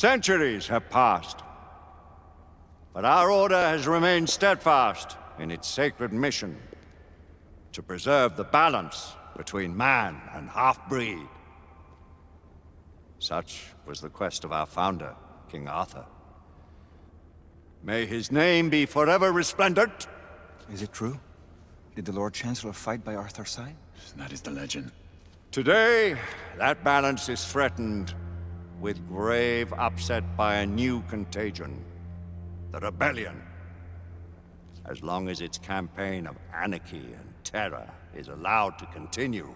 Centuries have passed, but our order has remained steadfast in its sacred mission to preserve the balance between man and half-breed. Such was the quest of our founder, King Arthur. May his name be forever resplendent. Is it true? Did the Lord Chancellor fight by Arthur's side? That is the legend. Today, that balance is threatened with grave upset by a new contagion, the rebellion. As long as its campaign of anarchy and terror is allowed to continue,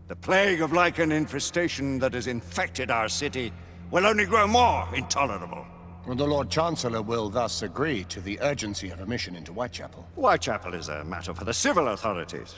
the plague of lichen infestation that has infected our city will only grow more intolerable. Well, the Lord Chancellor will thus agree to the urgency of a mission into Whitechapel. Whitechapel is a matter for the civil authorities.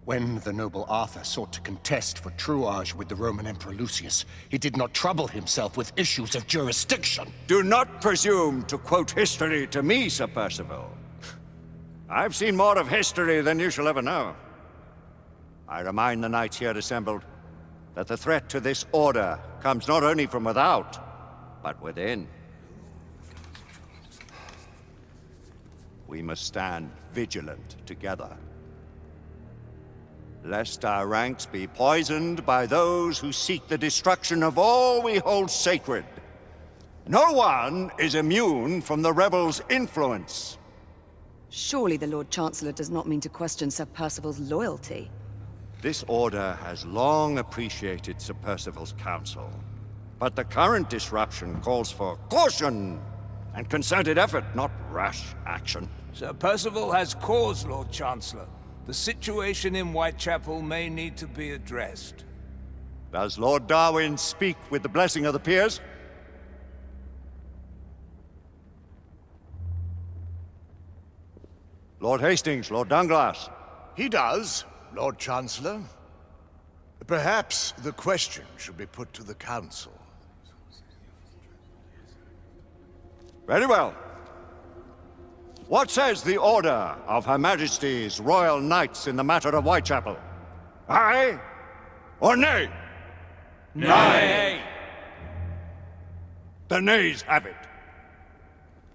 When the noble Arthur sought to contest for truage with the Roman Emperor Lucius, he did not trouble himself with issues of jurisdiction. Do not presume to quote history to me, Sir Percival. I've seen more of history than you shall ever know. I remind the knights here assembled that the threat to this order comes not only from without, but within. We must stand vigilant together, lest our ranks be poisoned by those who seek the destruction of all we hold sacred. No one is immune from the rebels' influence. Surely the Lord Chancellor does not mean to question Sir Percival's loyalty. This order has long appreciated Sir Percival's counsel, but the current disruption calls for caution and concerted effort, not rash action. Sir Percival has cause, Lord Chancellor. The situation in Whitechapel may need to be addressed. Does Lord Darwin speak with the blessing of the peers? Lord Hastings, Lord Dunglass. He does, Lord Chancellor. Perhaps the question should be put to the Council. Very well. What says the Order of Her Majesty's Royal Knights in the matter of Whitechapel? Aye or nay? Nay! The nays have it.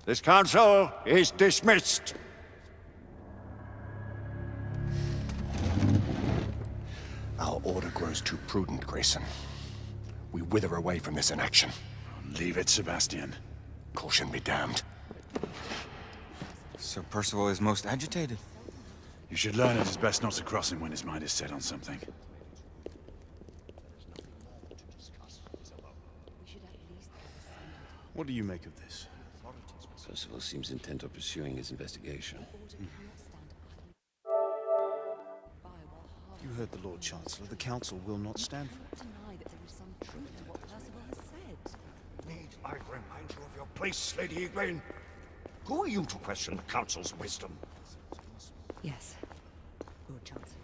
This council is dismissed. Our order grows too prudent, Grayson. We wither away from this inaction. Leave it, Sebastian. Caution be damned. Sir Percival is most agitated. You should learn it is best not to cross him when his mind is set on something. What do you make of this? Percival seems intent on pursuing his investigation. You heard the Lord Chancellor. The Council will not stand for it. Need I remind you of your place, Lady Egwene? Who are you to question the Council's wisdom? Yes, Lord Chancellor.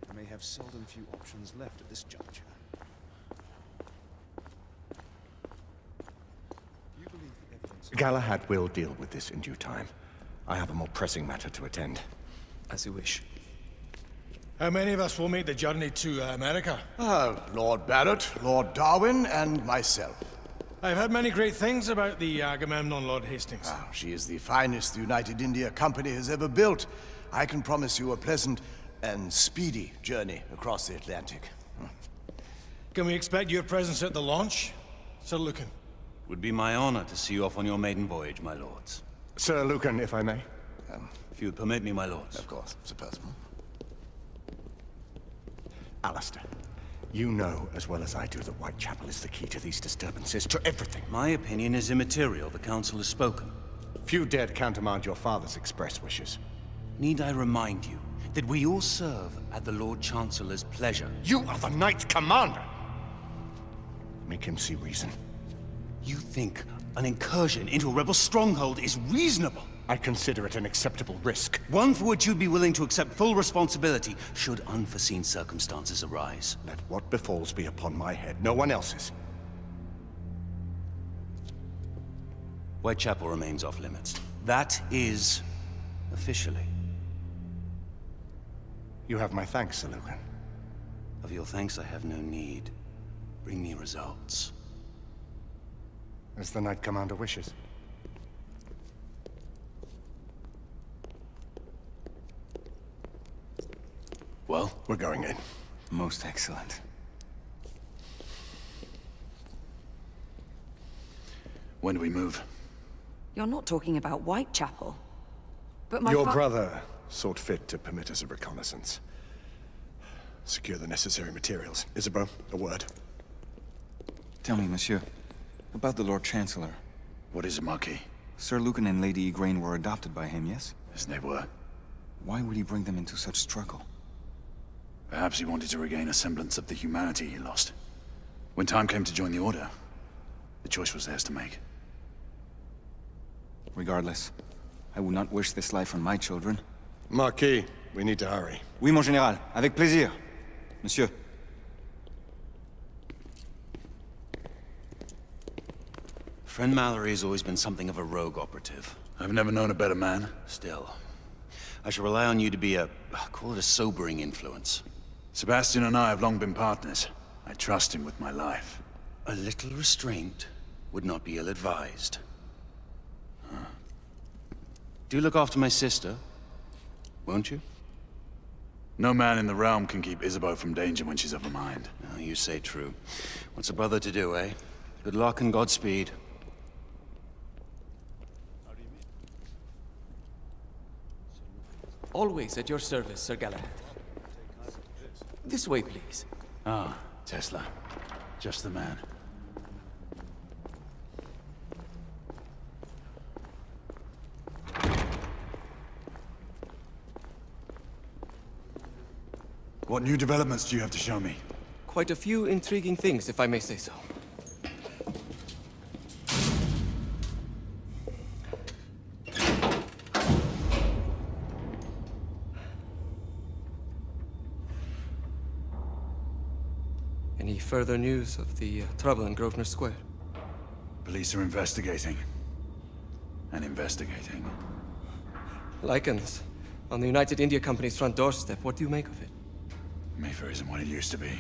I may have seldom few options left at this juncture. Do you believe the evidence... Galahad will deal with this in due time. I have a more pressing matter to attend. As you wish. How many of us will make the journey to America? Lord Barrett, Lord Darwin, and myself. I've heard many great things about the Agamemnon, Lord Hastings. She is the finest the United India Company has ever built. I can promise you a pleasant and speedy journey across the Atlantic. Can we expect your presence at the launch, Sir Lucan? Would be my honor to see you off on your maiden voyage, my lords. Sir Lucan, if I may. If you would permit me, my lords. Of course, Sir Percival. Alistair, you know as well as I do that Whitechapel is the key to these disturbances, to everything. My opinion is immaterial. The Council has spoken. Few dared countermand your father's express wishes. Need I remind you that we all serve at the Lord Chancellor's pleasure? You are the Knight Commander! Make him see reason. You think an incursion into a rebel stronghold is reasonable? I consider it an acceptable risk. One for which you'd be willing to accept full responsibility should unforeseen circumstances arise. Let what befalls be upon my head, no one else's. Whitechapel remains off limits. That is officially. You have my thanks, Sir Lucan. Of your thanks I have no need. Bring me results. As the Knight Commander wishes. Well, we're going in. Most excellent. When do we move? You're not talking about Whitechapel. But my Your fa- brother sought fit to permit us a reconnaissance. Secure the necessary materials. Isabeau, a word. Tell me, monsieur, about the Lord Chancellor. What is it, Marquis? Sir Lucan and Lady Igraine were adopted by him, yes? As they were. Why would he bring them into such struggle? Perhaps he wanted to regain a semblance of the humanity he lost. When time came to join the Order, the choice was theirs to make. Regardless, I would not wish this life on my children. Marquis, we need to hurry. Oui, mon général. Avec plaisir. Monsieur. Friend Mallory has always been something of a rogue operative. I've never known a better man. Still, I shall rely on you to be call it a sobering influence. Sebastian and I have long been partners. I trust him with my life. A little restraint would not be ill-advised. Do look after my sister, won't you? No man in the realm can keep Isabeau from danger when she's of a mind. Oh, you say true. What's a brother to do, eh? Good luck and Godspeed. Always at your service, Sir Galahad. This way, please. Ah, Tesla. Just the man. What new developments do you have to show me? Quite a few intriguing things, if I may say so. Any further news of the trouble in Grosvenor Square? Police are investigating. And investigating. Lycans, on the United India Company's front doorstep. What do you make of it? Mayfair isn't what it used to be.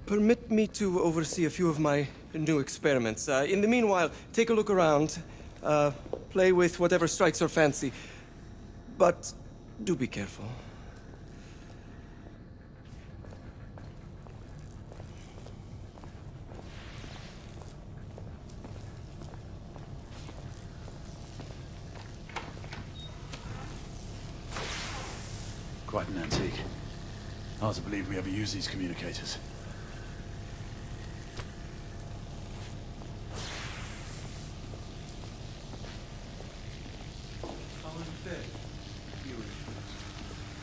Permit me to oversee a few of my new experiments. In the meanwhile, take a look around. Play with whatever strikes your fancy. But do be careful. Quite an antique. Hard to believe we ever use these communicators.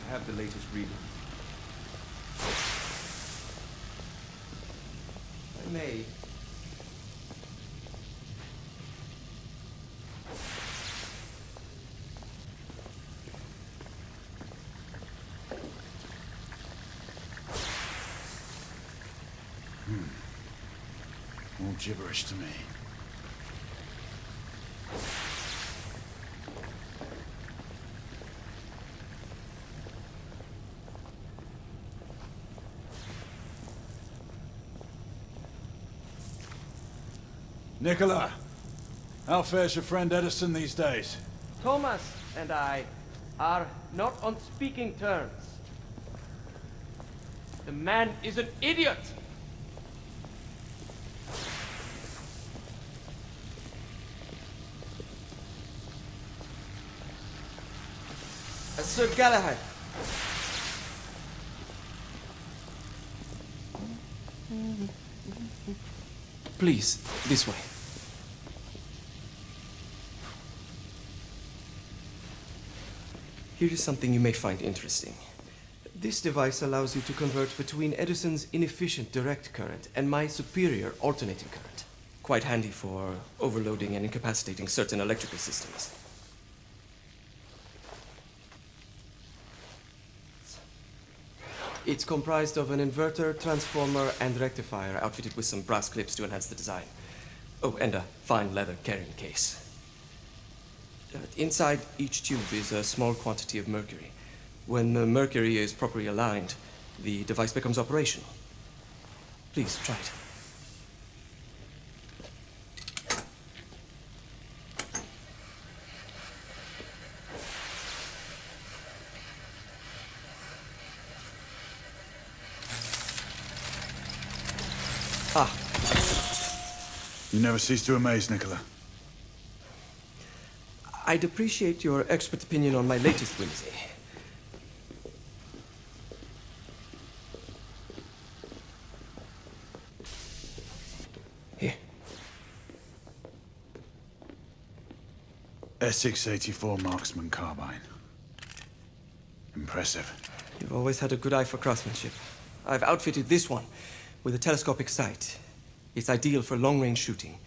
I have the latest reading. I may. All gibberish to me. Nicola, how fares your friend Edison these days? Thomas and I are not on speaking terms. The man is an idiot! Sir Galahad. Please, this way. Here is something you may find interesting. This device allows you to convert between Edison's inefficient direct current and my superior alternating current. Quite handy for overloading and incapacitating certain electrical systems. It's comprised of an inverter, transformer, and rectifier outfitted with some brass clips to enhance the design. Oh, and a fine leather carrying case. Inside each tube is a small quantity of mercury. When the mercury is properly aligned, the device becomes operational. Please, try it. Ah. You never cease to amaze, Nicola. I'd appreciate your expert opinion on my latest whimsy. Here. S684 Marksman Carbine. Impressive. You've always had a good eye for craftsmanship. I've outfitted this one with a telescopic sight. It's ideal for long-range shooting.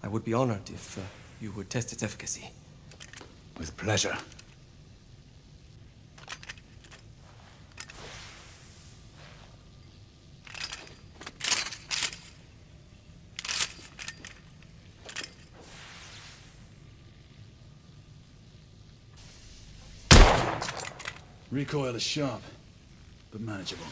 I would be honored if you would test its efficacy. With pleasure. Recoil is sharp, but manageable.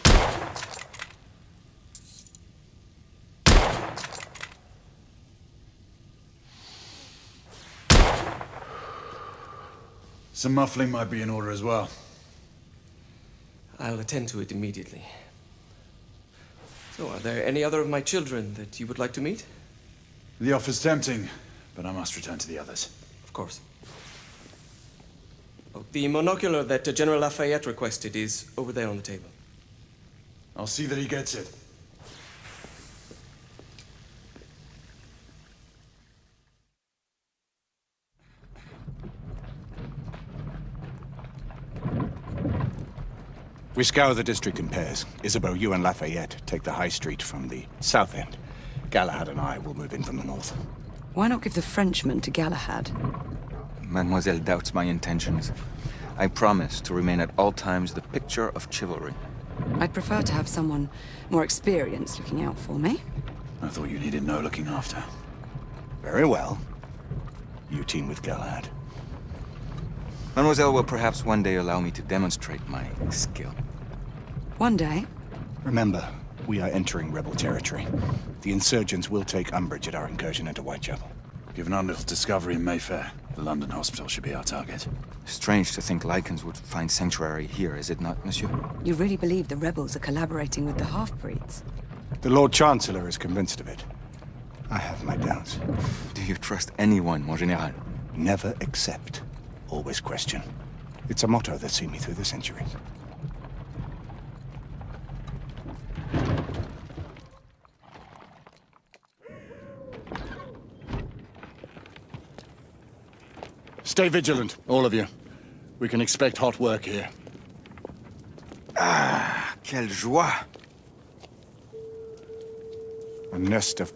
Some muffling might be in order as well. I'll attend to it immediately. So, are there any other of my children that you would like to meet? The offer's tempting, but I must return to the others. Of course. Oh, the monocular that General Lafayette requested is over there on the table. I'll see that he gets it. We scour the district in pairs. Isabeau, you and Lafayette take the high street from the south end. Galahad and I will move in from the north. Why not give the Frenchman to Galahad? Mademoiselle doubts my intentions. I promise to remain at all times the picture of chivalry. I'd prefer to have someone more experienced looking out for me. I thought you needed no looking after. Very well. You team with Galahad. Mademoiselle will perhaps one day allow me to demonstrate my skill. One day. Remember, we are entering rebel territory. The insurgents will take umbrage at our incursion into Whitechapel. Given our little discovery in Mayfair, the London hospital should be our target. Strange to think Lycans would find sanctuary here, is it not, monsieur? You really believe the rebels are collaborating with the half-breeds? The Lord Chancellor is convinced of it. I have my doubts. Do you trust anyone, mon général? Never accept. Always question. It's a motto that's seen me through the centuries. Stay vigilant, all of you. We can expect hot work here. Ah, quelle joie! A nest of